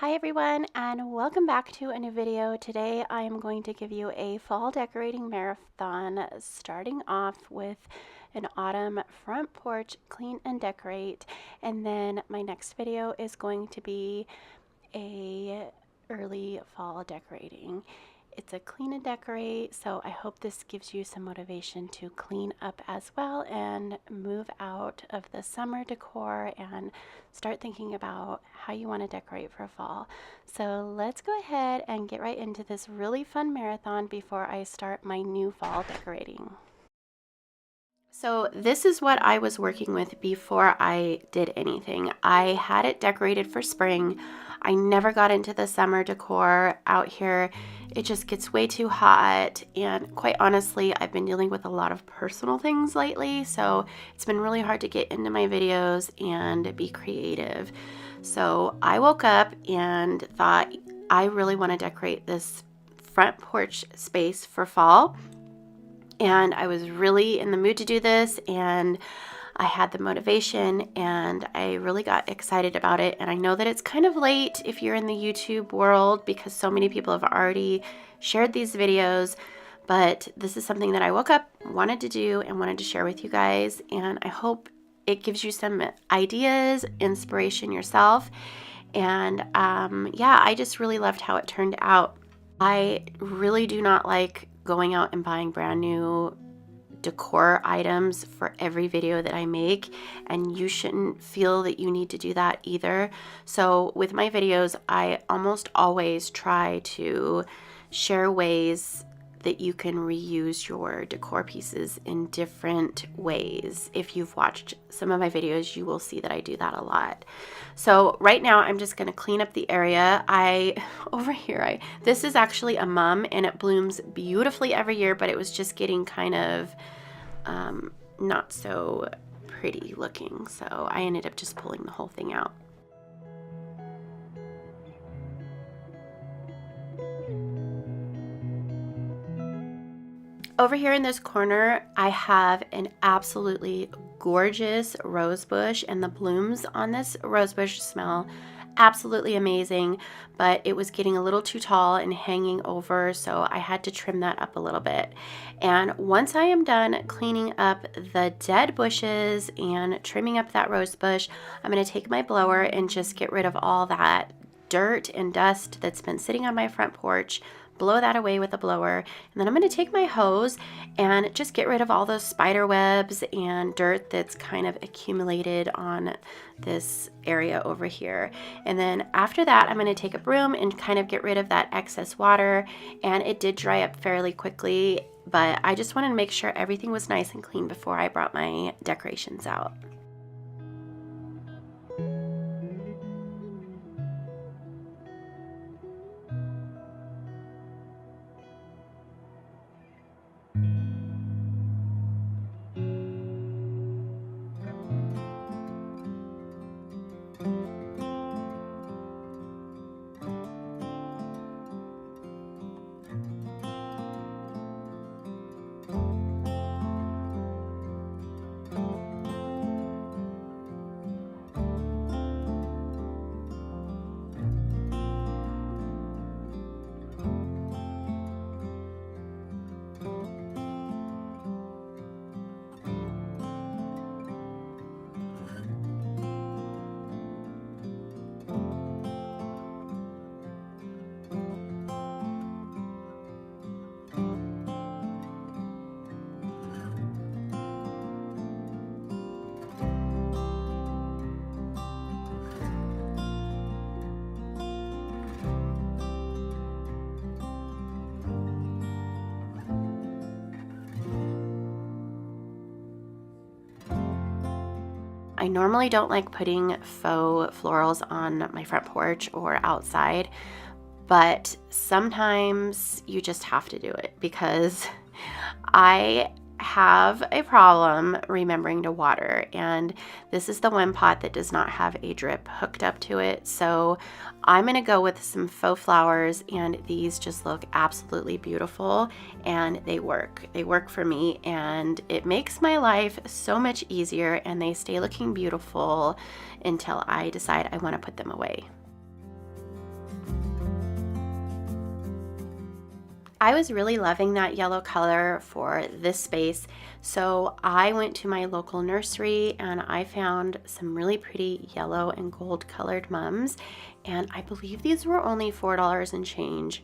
Hi everyone, and welcome back to a new video. Today I am going to give you a fall decorating marathon, starting off with an autumn front porch clean and decorate, and then my next video is going to be a early fall decorating. It's a clean and decorate, so I hope this gives you some motivation to clean up as well and move out of the summer decor and start thinking about how you want to decorate for fall. So let's go ahead and get right into this really fun marathon before I start my new fall decorating. So this is what I was working with before I did anything. I had it decorated for spring. I never got into the summer decor out here. It just gets way too hot, and quite honestly, I've been dealing with a lot of personal things lately, so it's been really hard to get into my videos and be creative. So I woke up and thought I really want to decorate this front porch space for fall. And I was really in the mood to do this, and I had the motivation, and I really got excited about it. And I know that it's kind of late if you're in the YouTube world because so many people have already shared these videos, but this is something that I woke up, wanted to do, and wanted to share with you guys. And I hope it gives you some ideas, inspiration yourself. And yeah, I just really loved how it turned out. I really do not like going out and buying brand new decor items for every video that I make, and you shouldn't feel that you need to do that either. So with my videos, I almost always try to share ways that you can reuse your decor pieces in different ways. If you've watched some of my videos, you will see that I do that a lot. So right now I'm just going to clean up the area. This is actually a mum, and it blooms beautifully every year, but it was just getting kind of not so pretty looking. So I ended up just pulling the whole thing out. Over here in this corner, I have an absolutely gorgeous rose bush, and the blooms on this rose bush smell absolutely amazing, but it was getting a little too tall and hanging over, so I had to trim that up a little bit. And once I am done cleaning up the dead bushes and trimming up that rose bush, I'm going to take my blower and just get rid of all that dirt and dust that's been sitting on my front porch, blow that away with a blower, and then I'm going to take my hose and just get rid of all those spider webs and dirt that's kind of accumulated on this area over here. And then after that, I'm going to take a broom and kind of get rid of that excess water, and it did dry up fairly quickly, but I just wanted to make sure everything was nice and clean before I brought my decorations out. I normally don't like putting faux florals on my front porch or outside, but sometimes you just have to do it because I have a problem remembering to water, and this is the one pot that does not have a drip hooked up to it. So I'm going to go with some faux flowers, and these just look absolutely beautiful, and they work for me, and it makes my life so much easier, and they stay looking beautiful until I decide I want to put them away. I was really loving that yellow color for this space, so I went to my local nursery and I found some really pretty yellow and gold colored mums, and I believe these were only $4 and change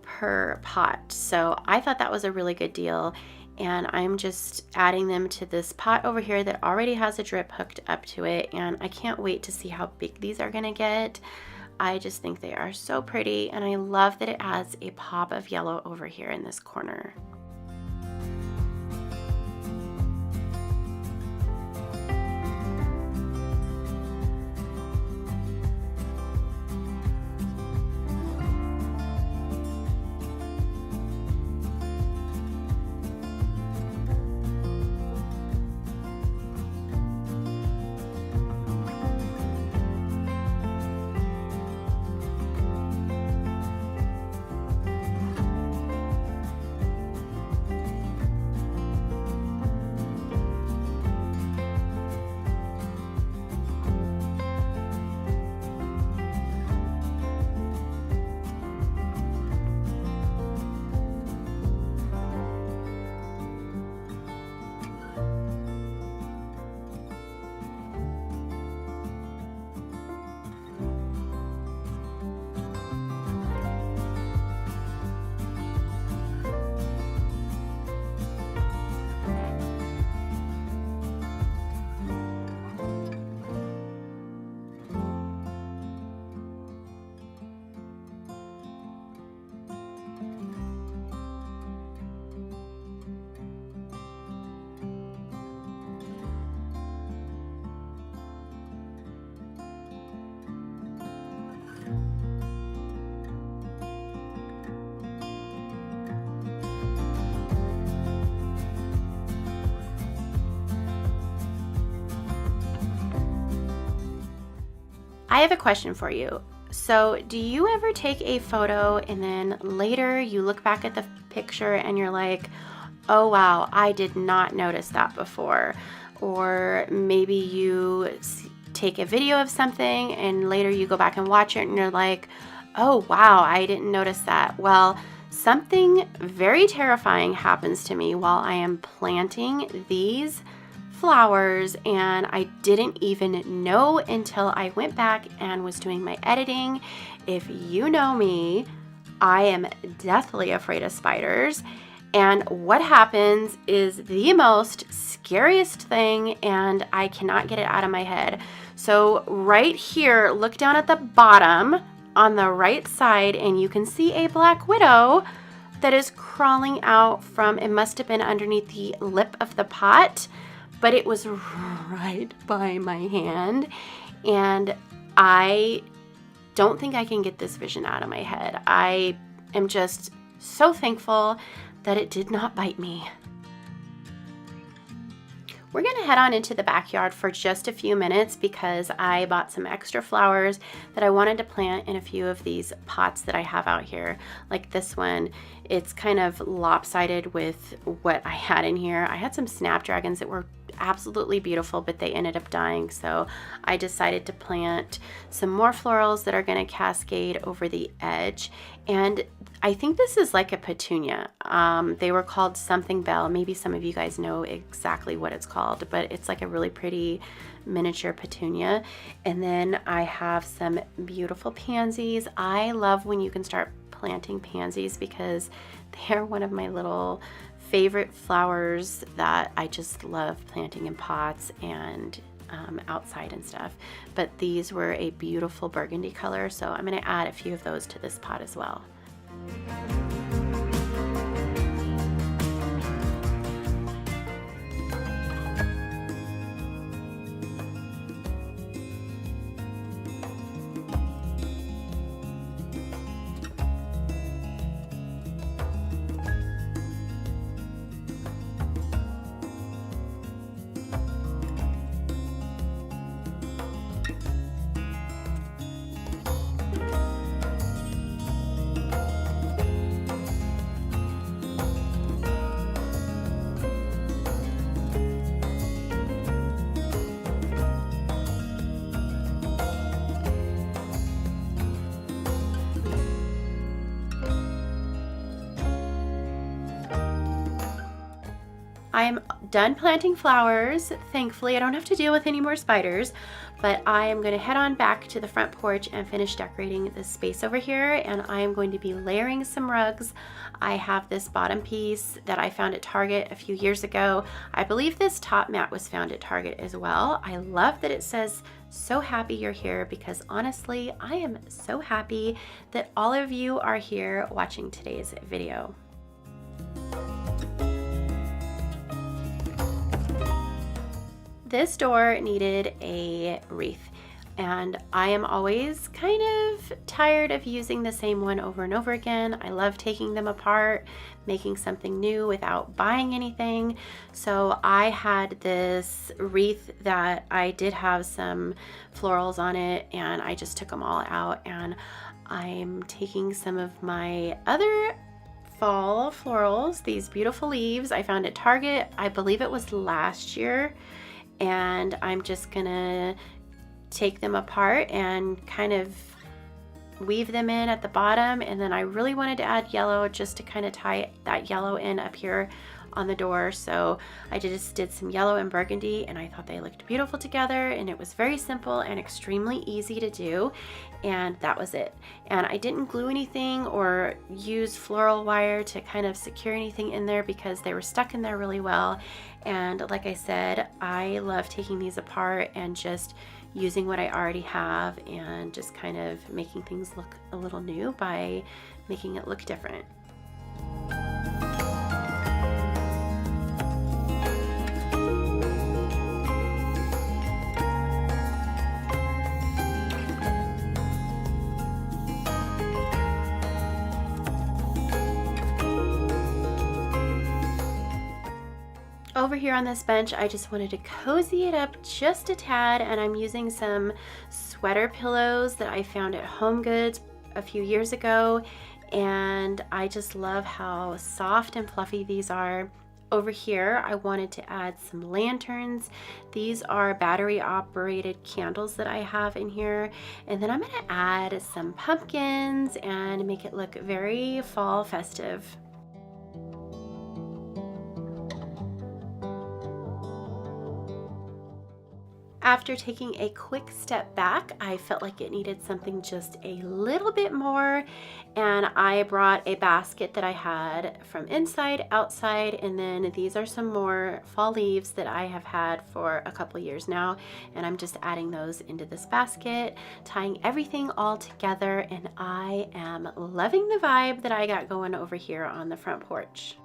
per pot. So I thought that was a really good deal, and I'm just adding them to this pot over here that already has a drip hooked up to it, and I can't wait to see how big these are gonna get. I just think they are so pretty, and I love that it has a pop of yellow over here in this corner. I have a question for you. So, do you ever take a photo and then later you look back at the picture and you're like, oh wow, I did not notice that before? Or maybe you take a video of something and later you go back and watch it and you're like, oh wow, I didn't notice that. Well, something very terrifying happens to me while I am planting these flowers, and I didn't even know until I went back and was doing my editing. If you know me, I am deathly afraid of spiders, and what happens is the most scariest thing, and I cannot get it out of my head. So right here, look down at the bottom on the right side and you can see a black widow that is crawling out from, it must have been underneath the lip of the pot, but it was right by my hand, and I don't think I can get this vision out of my head. I am just so thankful that it did not bite me. We're gonna head on into the backyard for just a few minutes because I bought some extra flowers that I wanted to plant in a few of these pots that I have out here. Like this one, it's kind of lopsided with what I had in here. I had some snapdragons that were absolutely beautiful, but they ended up dying. So I decided to plant some more florals that are gonna cascade over the edge. And I think this is like a petunia. They were called something bell. Maybe some of you guys know exactly what it's called, but it's like a really pretty miniature petunia. And then I have some beautiful pansies. I love when you can start planting pansies because they're one of my little favorite flowers that I just love planting in pots and outside and stuff. But these were a beautiful burgundy color, so I'm going to add a few of those to this pot as well. I'm done planting flowers. Thankfully, I don't have to deal with any more spiders, but I am going to head on back to the front porch and finish decorating this space over here, and I am going to be layering some rugs. I have this bottom piece that I found at Target a few years ago. I believe this top mat was found at Target as well. I love that it says "So happy you're here," because honestly, I am so happy that all of you are here watching today's video. This door needed a wreath, and I am always kind of tired of using the same one over and over again. I love taking them apart, making something new without buying anything. So I had this wreath that I did have some florals on it, and I just took them all out, and I'm taking some of my other fall florals, these beautiful leaves I found at Target. I believe it was last year. And I'm just gonna take them apart and kind of weave them in at the bottom. And then I really wanted to add yellow just to kind of tie that yellow in up here on the door. So I just did some yellow and burgundy, and I thought they looked beautiful together, and it was very simple and extremely easy to do, and that was it. And I didn't glue anything or use floral wire to kind of secure anything in there because they were stuck in there really well. And like I said, I love taking these apart and just using what I already have and just kind of making things look a little new by making it look different. Over here on this bench, I just wanted to cozy it up just a tad, and I'm using some sweater pillows that I found at HomeGoods a few years ago, and I just love how soft and fluffy these are. Over here, I wanted to add some lanterns. These are battery operated candles that I have in here, and then I'm going to add some pumpkins and make it look very fall festive. After taking a quick step back, I felt like it needed something just a little bit more, and I brought a basket that I had from inside, outside, and then these are some more fall leaves that I have had for a couple years now, and I'm just adding those into this basket, tying everything all together, and I am loving the vibe that I got going over here on the front porch.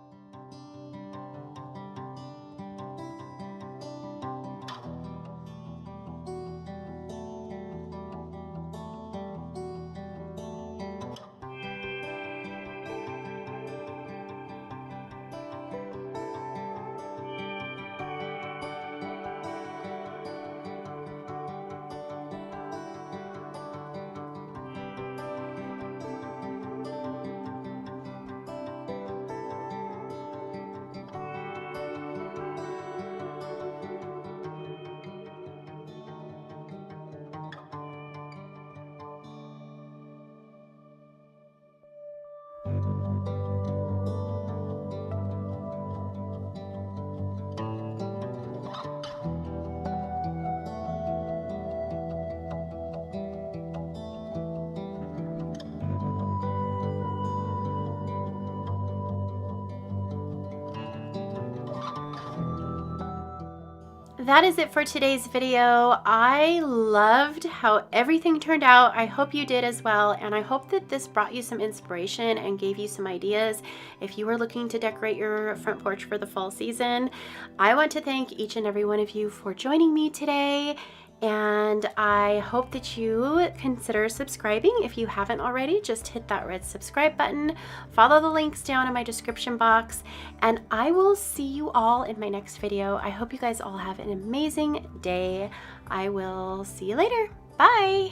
That is it for today's video. I loved how everything turned out. I hope you did as well, and I hope that this brought you some inspiration and gave you some ideas if you were looking to decorate your front porch for the fall season. I want to thank each and every one of you for joining me today, and I hope that you consider subscribing if you haven't already. Just hit that red subscribe button, follow the links down in my description box, and I will see you all in my next video. I hope you guys all have an amazing day. I will see you later. Bye!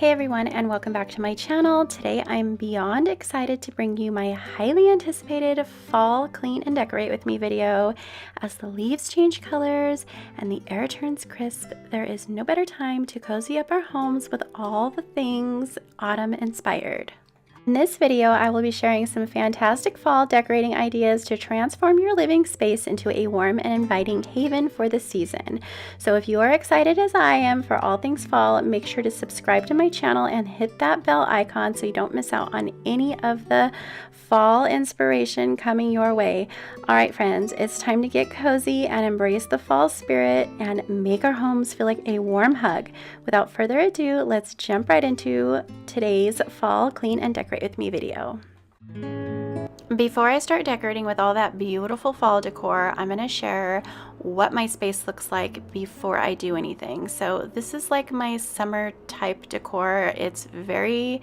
Hey everyone, and welcome back to my channel. Today I'm beyond excited to bring you my highly anticipated fall clean and decorate with me video. As the leaves change colors and the air turns crisp, there is no better time to cozy up our homes with all the things autumn inspired. In this video, I will be sharing some fantastic fall decorating ideas to transform your living space into a warm and inviting haven for the season. So if you are excited as I am for all things fall, make sure to subscribe to my channel and hit that bell icon so you don't miss out on any of the fall inspiration coming your way. All right, friends, it's time to get cozy and embrace the fall spirit and make our homes feel like a warm hug. Without further ado, let's jump right into today's fall clean and decorate with me video. Before I start decorating with all that beautiful fall decor, I'm going to share what my space looks like before I do anything. So this is like my summer type decor. It's very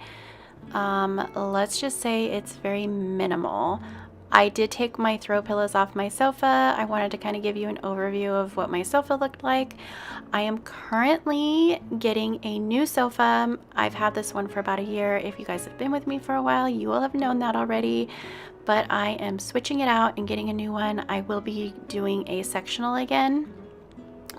let's just say it's very minimal. I did take my throw pillows off my sofa. I wanted to kind of give you an overview of what my sofa looked like. I am currently getting a new sofa. I've had this one for about a year. If you guys have been with me for a while, you will have known that already. But I am switching it out and getting a new one. I will be doing a sectional again.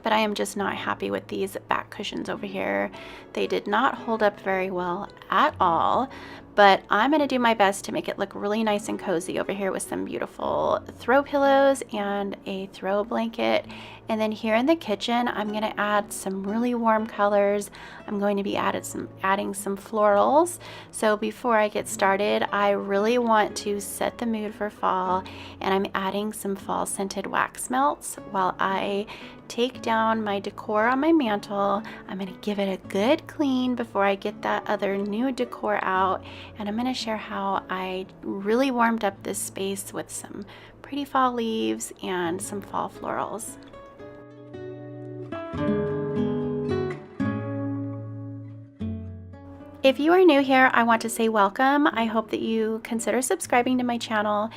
But I am just not happy with these back cushions over here. They did not hold up very well at all, but I'm gonna do my best to make it look really nice and cozy over here with some beautiful throw pillows and a throw blanket. And then here in the kitchen, I'm gonna add some really warm colors. I'm going to be adding some florals. So before I get started, I really want to set the mood for fall, and I'm adding some fall scented wax melts while I take down my decor on my mantle. I'm gonna give it a good clean before I get that other new decor out, and I'm gonna share how I really warmed up this space with some pretty fall leaves and some fall florals. If you are new here, I want to say welcome. I hope that you consider subscribing to my channel.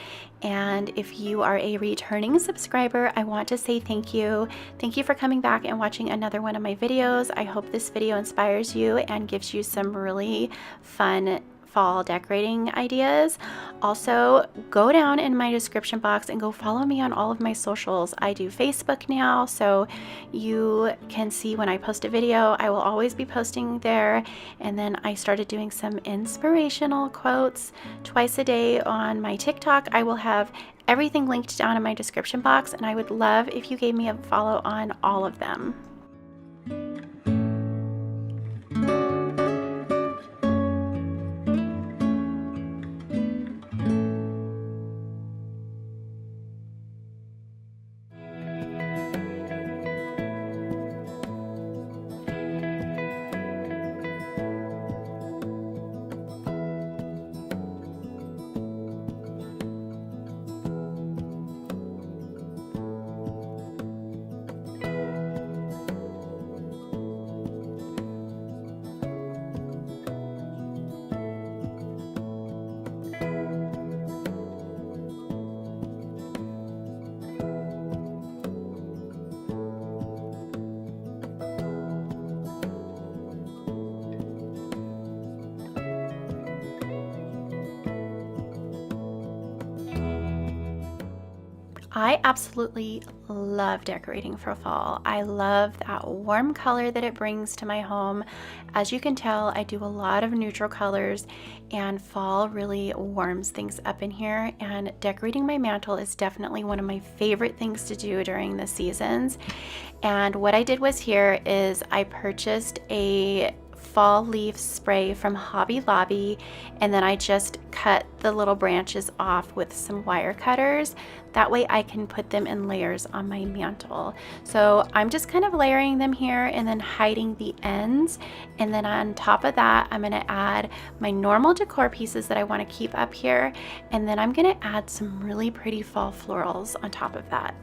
And if you are a returning subscriber, I want to say thank you. Thank you for coming back and watching another one of my videos. I hope this video inspires you and gives you some really fun fall decorating ideas. Also, go down in my description box and go follow me on all of my socials. I do Facebook now, so you can see when I post a video. I will always be posting there. And then I started doing some inspirational quotes twice a day on my TikTok. I will have everything linked down in my description box, and I would love if you gave me a follow on all of them. I absolutely love decorating for fall. I love that warm color that it brings to my home. As you can tell, I do a lot of neutral colors, and fall really warms things up in here, and decorating my mantle is definitely one of my favorite things to do during the seasons. And what I did was here is I purchased a fall leaf spray from Hobby Lobby, and then I just cut the little branches off with some wire cutters. That way I can put them in layers on my mantle. So I'm just kind of layering them here and then hiding the ends, and then on top of that I'm going to add my normal decor pieces that I want to keep up here, and then I'm going to add some really pretty fall florals on top of that.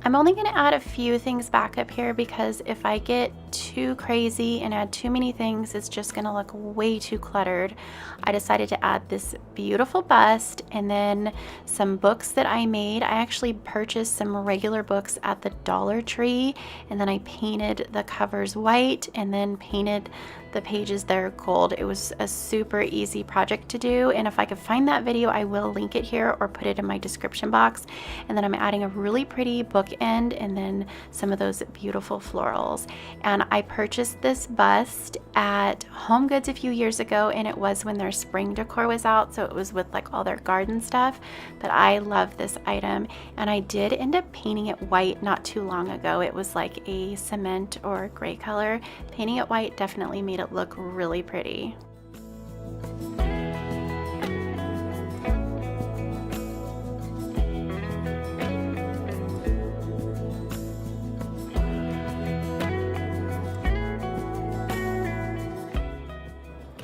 I'm only going to add a few things back up here because if I get too crazy and add too many things, it's just going to look way too cluttered. I decided to add this beautiful bust and then some books that I made. I actually purchased some regular books at the Dollar Tree, and then I painted the covers white and then painted the pages there gold. It was a super easy project to do, and if I could find that video, I will link it here or put it in my description box. And then I'm adding a really pretty bookend and then some of those beautiful florals. And I purchased this bust at Home Goods a few years ago, and it was when their spring decor was out, so it was with like all their garden stuff. But I love this item, and I did end up painting it white not too long ago. It was like a cement or gray color. Painting it white definitely made it look really pretty.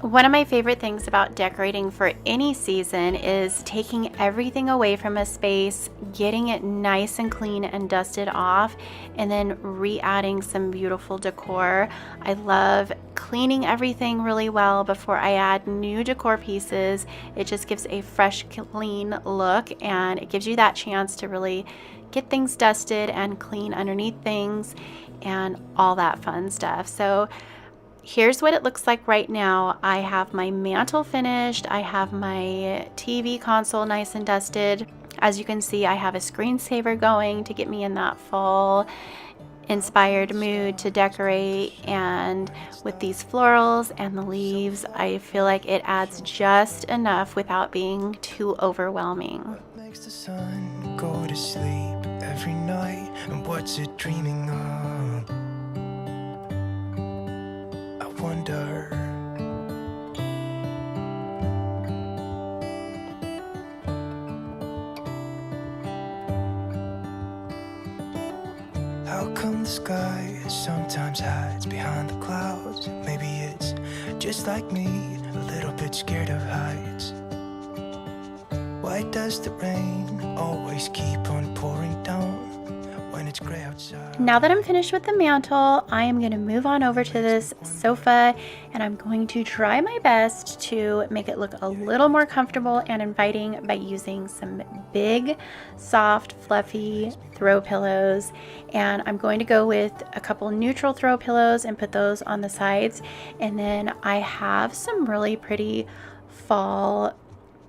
One of my favorite things about decorating for any season is taking everything away from a space, getting it nice and clean and dusted off, and then re-adding some beautiful decor. I love cleaning everything really well before I add new decor pieces. It just gives a fresh, clean look, and it gives you that chance to really get things dusted and clean underneath things and all that fun stuff. So here's what it looks like right now. I have my mantle finished. I have my TV console nice and dusted. As you can see, I have a screensaver going to get me in that fall inspired mood to decorate. And with these florals and the leaves, I feel like it adds just enough without being too overwhelming. What makes the sun go to sleep every night, and what's it dreaming of? Wonder. How come the sky sometimes hides behind the clouds? Maybe it's just like me, a little bit scared of heights. Why does the rain always keep on pouring down when it's gray outside? Now that I'm finished with the mantle, I am going to move on over to this sofa, and I'm going to try my best to make it look a little more comfortable and inviting by using some big, soft, fluffy throw pillows. And I'm going to go with a couple neutral throw pillows and put those on the sides. And then I have some really pretty fall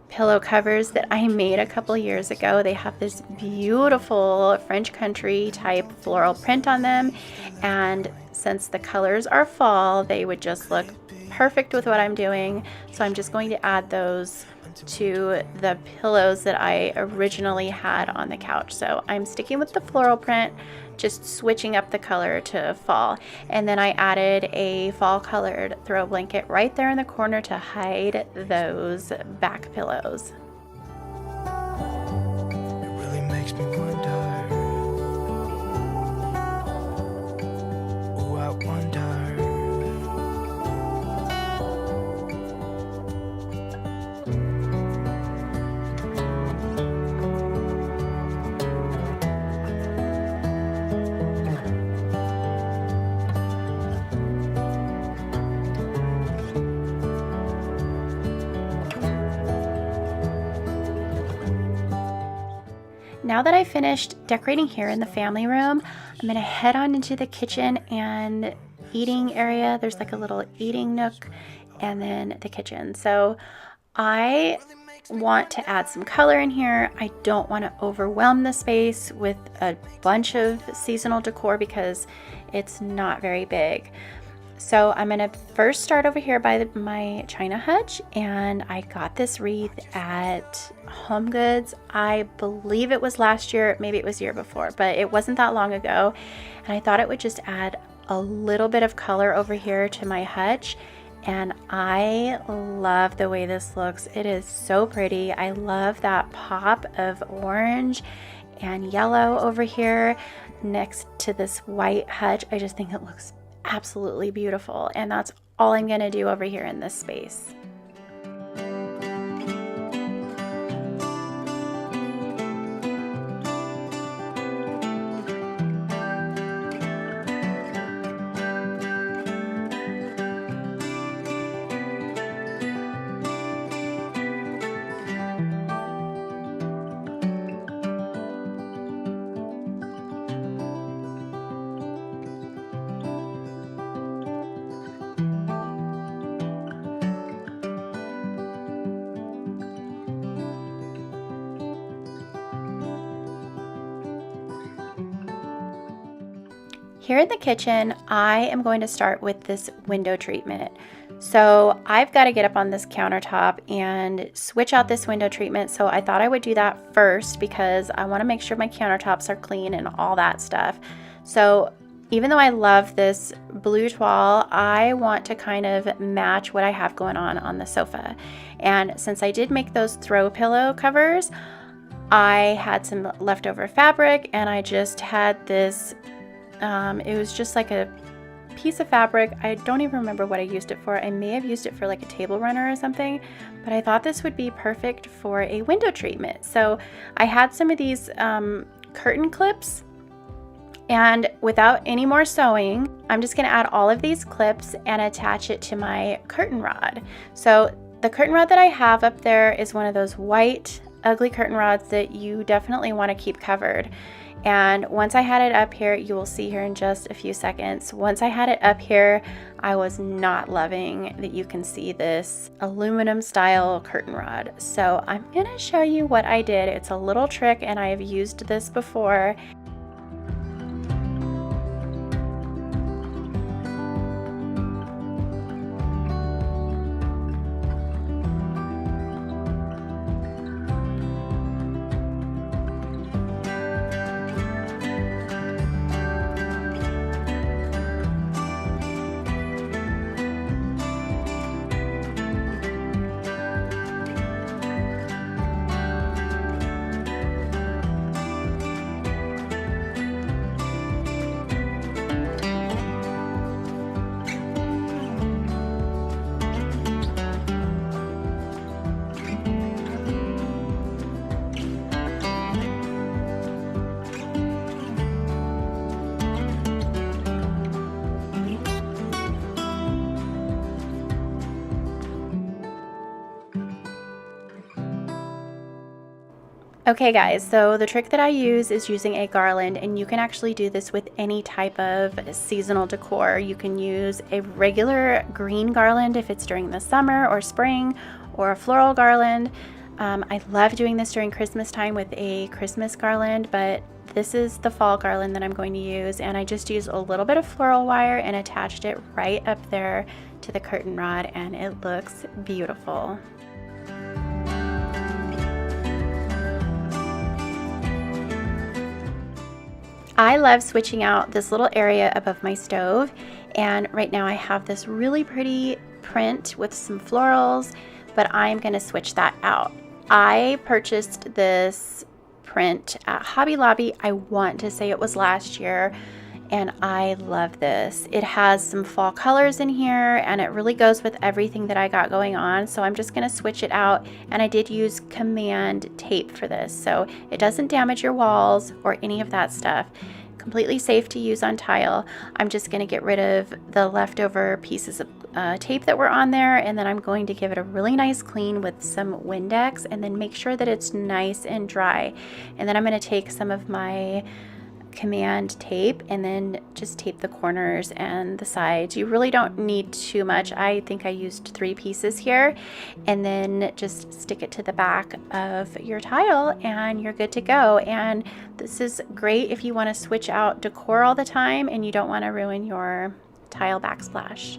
pillow covers that I made a couple years ago. They have this beautiful French country type floral print on them, and since the colors are fall, they would just look perfect with what I'm doing. So I'm just going to add those to the pillows that I originally had on the couch. So I'm sticking with the floral print, just switching up the color to fall. And then I added a fall colored throw blanket right there in the corner to hide those back pillows. It really makes me wonder. Oh, I wonder. Now that I finished decorating here in the family room, I'm gonna head on into the kitchen and eating area. There's like a little eating nook and then the kitchen. So I want to add some color in here. I don't want to overwhelm the space with a bunch of seasonal decor because it's not very big. So I'm gonna first start over here by my china hutch, and I got this wreath at Home Goods. I believe it was last year, maybe it was year before, but it wasn't that long ago. And I thought it would just add a little bit of color over here to my hutch. And I love the way this looks. It is so pretty. I love that pop of orange and yellow over here next to this white hutch. I just think it looks absolutely beautiful, and that's all I'm going to do over here in this space. Here in the kitchen, I am going to start with this window treatment. So I've got to get up on this countertop and switch out this window treatment. So I thought I would do that first because I want to make sure my countertops are clean and all that stuff. So even though I love this blue toile, I want to kind of match what I have going on the sofa. And since I did make those throw pillow covers, I had some leftover fabric and I just had this, it was just like a piece of fabric. I don't even remember what I used it for. I may have used it for like a table runner or something, but I thought this would be perfect for a window treatment. So I had some of these curtain clips, and without any more sewing, I'm just gonna add all of these clips and attach it to my curtain rod. So the curtain rod that I have up there is one of those white, ugly curtain rods that you definitely wanna keep covered. And once I had it up here, you will see here in just a few seconds, once I had it up here, I was not loving that you can see this aluminum style curtain rod. So I'm gonna show you what I did. It's a little trick and I have used this before. Okay guys, so the trick that I use is using a garland, and you can actually do this with any type of seasonal decor. You can use a regular green garland if it's during the summer or spring, or a floral garland. I love doing this during Christmas time with a Christmas garland, but this is the fall garland that I'm going to use, and I just used a little bit of floral wire and attached it right up there to the curtain rod, and it looks beautiful. I love switching out this little area above my stove, and right now I have this really pretty print with some florals, but I'm going to switch that out. I purchased this print at Hobby Lobby. I want to say it was last year, and I love this. It has some fall colors in here, and it really goes with everything that I got going on. So I'm just going to switch it out, and I did use command tape for this, so it doesn't damage your walls or any of that stuff. Completely safe to use on tile. I'm just going to get rid of the leftover pieces of tape that were on there, and then I'm going to give it a really nice clean with some Windex, and then make sure that it's nice and dry. And then I'm going to take some of my command tape and then just tape the corners and the sides. You really don't need too much. I think I used 3 pieces here, and then just stick it to the back of your tile and you're good to go. And this is great if you want to switch out decor all the time and you don't want to ruin your tile backsplash.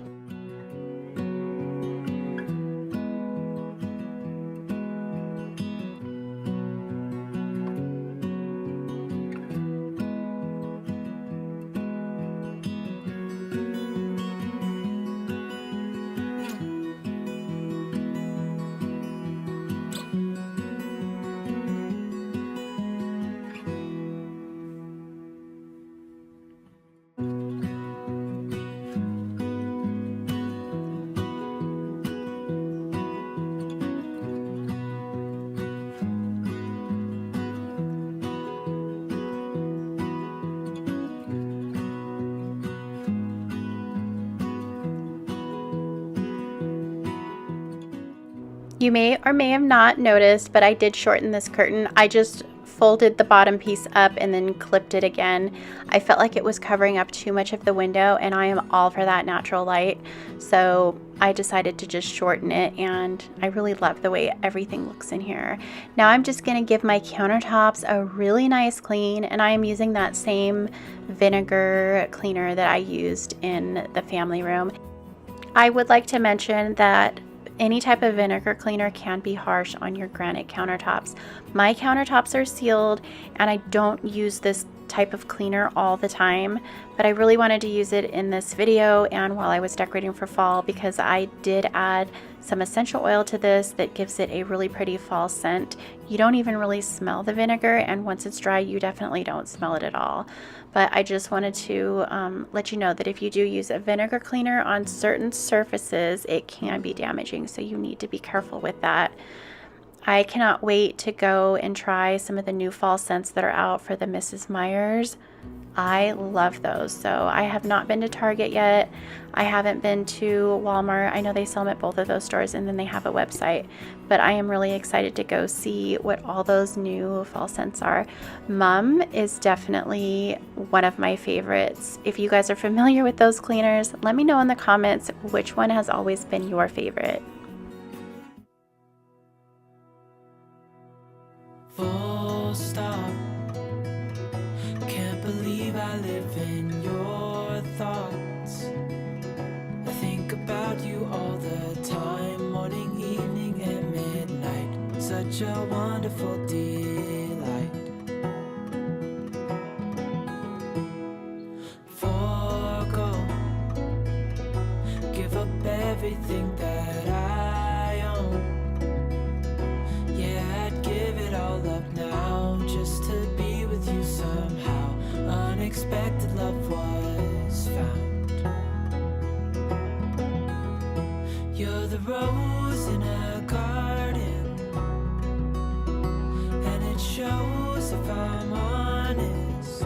You may or may have not noticed, but I did shorten this curtain. I just folded the bottom piece up and then clipped it again. I felt like it was covering up too much of the window, and I am all for that natural light. So I decided to just shorten it, and I really love the way everything looks in here. Now I'm just gonna give my countertops a really nice clean, and I am using that same vinegar cleaner that I used in the family room. I would like to mention that any type of vinegar cleaner can be harsh on your granite countertops. My countertops are sealed, and I don't use this type of cleaner all the time, but I really wanted to use it in this video and while I was decorating for fall, because I did add some essential oil to this that gives it a really pretty fall scent. You don't even really smell the vinegar, and once it's dry, you definitely don't smell it at all. But I just wanted to let you know that if you do use a vinegar cleaner on certain surfaces, it can be damaging, so you need to be careful with that. I cannot wait to go and try some of the new fall scents that are out for the Mrs. Meyers. I love those. So I have not been to Target yet. I haven't been to Walmart. I know they sell them at both of those stores, and then they have a website. But I am really excited to go see what all those new fall scents are. Mum is definitely one of my favorites. If you guys are familiar with those cleaners, let me know in the comments which one has always been your favorite. Full stop. Can't believe I live in your thoughts. I think about you all the time, morning, evening, and midnight. Such a wonderful delight. Forgo, give up everything that I own. Yeah, I'd give it all up now just to be with you somehow. Unexpected love was found. You're the rose in a garden, and it shows if I'm honest.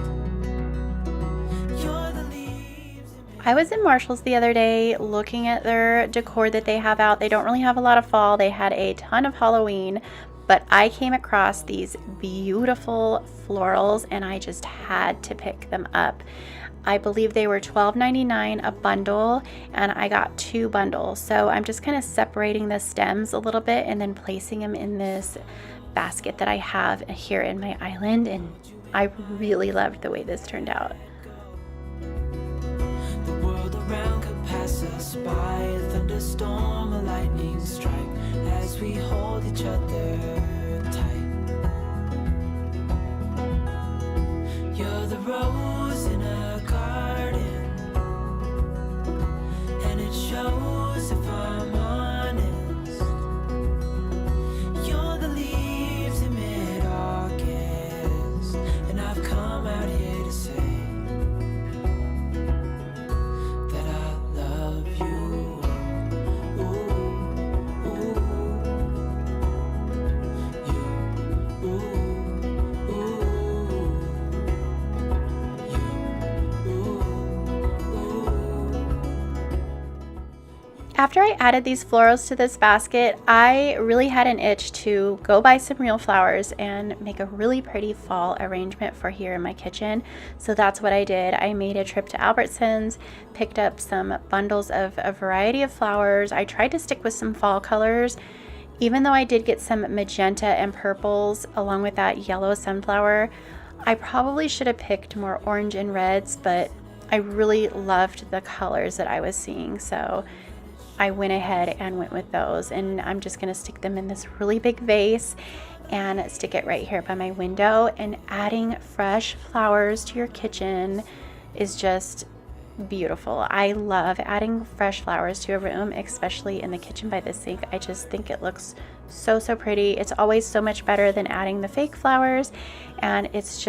You're the leaves. I was in Marshall's the other day looking at their decor that they have out. They don't really have a lot of fall. They had a ton of Halloween, but I came across these beautiful florals and I just had to pick them up. I believe they were $12.99 a bundle, and I got 2 bundles. So I'm just kind of separating the stems a little bit and then placing them in this basket that I have here in my island, and I really loved the way this turned out. The world around could pass us by, a thunderstorm, a lightning strike, as we hold each other tight. You're the rose in a garden, and it shows if I'm honest. You're the leaves in mid-August, and I've come out here to say that I love you. Ooh, ooh, you, ooh, ooh, After I added these florals to this basket, I really had an itch to go buy some real flowers and make a really pretty fall arrangement for here in my kitchen. So that's what I did. I made a trip to Albertsons, picked up some bundles of a variety of flowers. I tried to stick with some fall colors, even though I did get some magenta and purples along with that yellow sunflower. I probably should have picked more orange and reds, but I really loved the colors that I was seeing. So I went ahead and went with those, and I'm just going to stick them in this really big vase and stick it right here by my window. And adding fresh flowers to your kitchen is just beautiful. I love adding fresh flowers to a room, especially in the kitchen by the sink. I just think it looks so pretty. It's always so much better than adding the fake flowers, and it's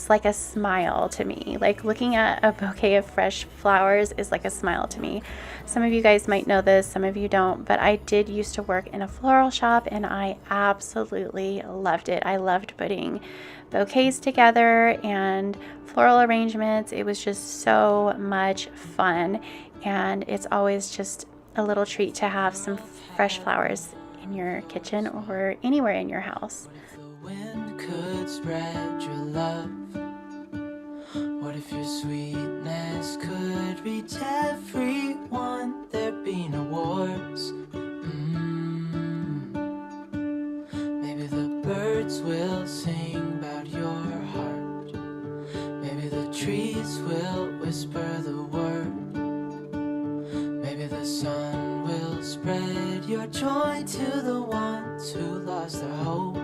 like a smile to me. Like looking at a bouquet of fresh flowers is like a smile to me. Some of you guys might know this, some of you don't, but I did used to work in a floral shop and I absolutely loved it. I loved putting bouquets together and floral arrangements. It was just so much fun, and it's always just a little treat to have some fresh flowers in your kitchen or anywhere in your house. the wind could spread your love? What if your sweetness could reach everyone? There'd be no wars. Maybe the birds will sing about your heart. Maybe the trees will whisper the word. Maybe the sun will spread your joy to the ones who lost their hope.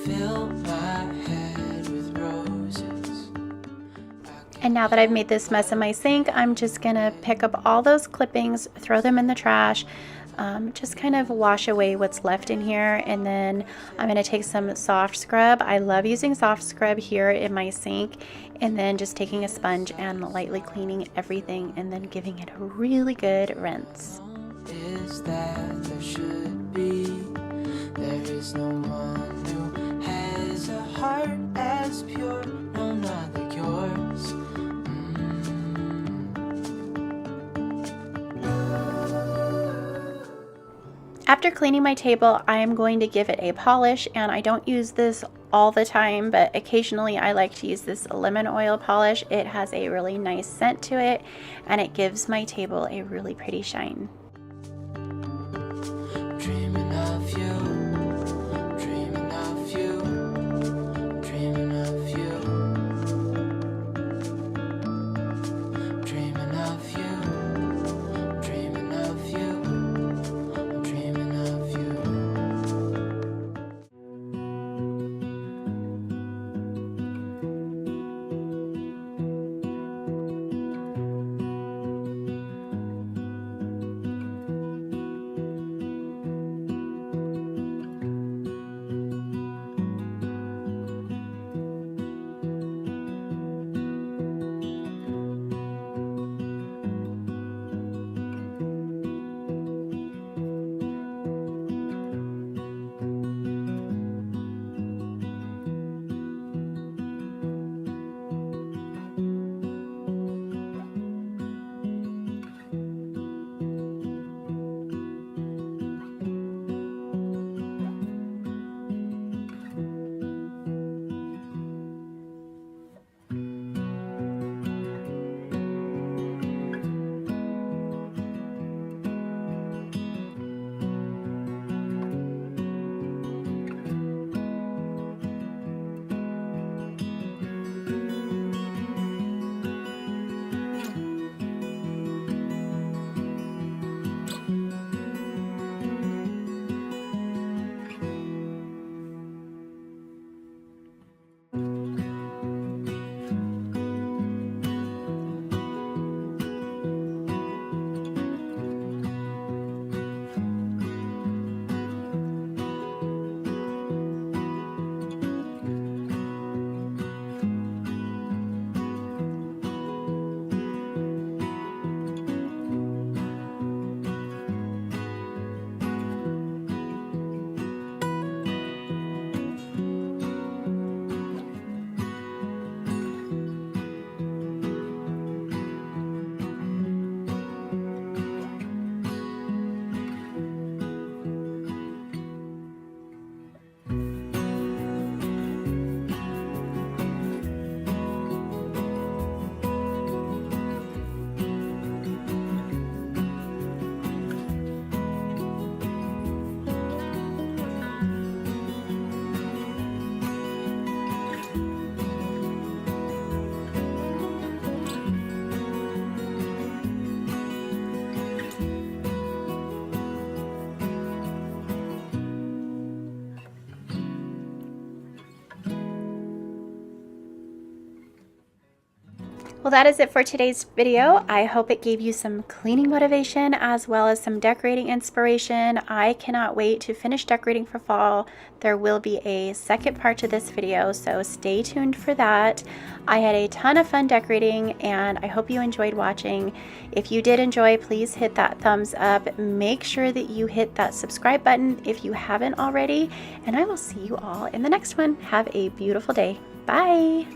Fill my head with roses. And now that I've made this mess in my sink, I'm just gonna pick up all those clippings, throw them in the trash, just kind of wash away what's left in here. And then I'm gonna take some soft scrub. I love using soft scrub here in my sink. And then just taking a sponge and lightly cleaning everything and then giving it a really good rinse. Is that there should be, there is no one who has a heart as pure, no, not like yours. After cleaning my table, I am going to give it a polish, and I don't use this all the time, but occasionally I like to use this lemon oil polish. It has a really nice scent to it, and it gives my table a really pretty shine. Dreaming of you, dreaming of you, dreaming of you, dreaming of you, dreaming of you, dreaming of you. Well, that is it for today's video. I hope it gave you some cleaning motivation as well as some decorating inspiration. I cannot wait to finish decorating for fall. There will be a second part to this video, so stay tuned for that. I had a ton of fun decorating and I hope you enjoyed watching. If you did enjoy, please hit that thumbs up. Make sure that you hit that subscribe button if you haven't already, and I will see you all in the next one. Have a beautiful day. Bye.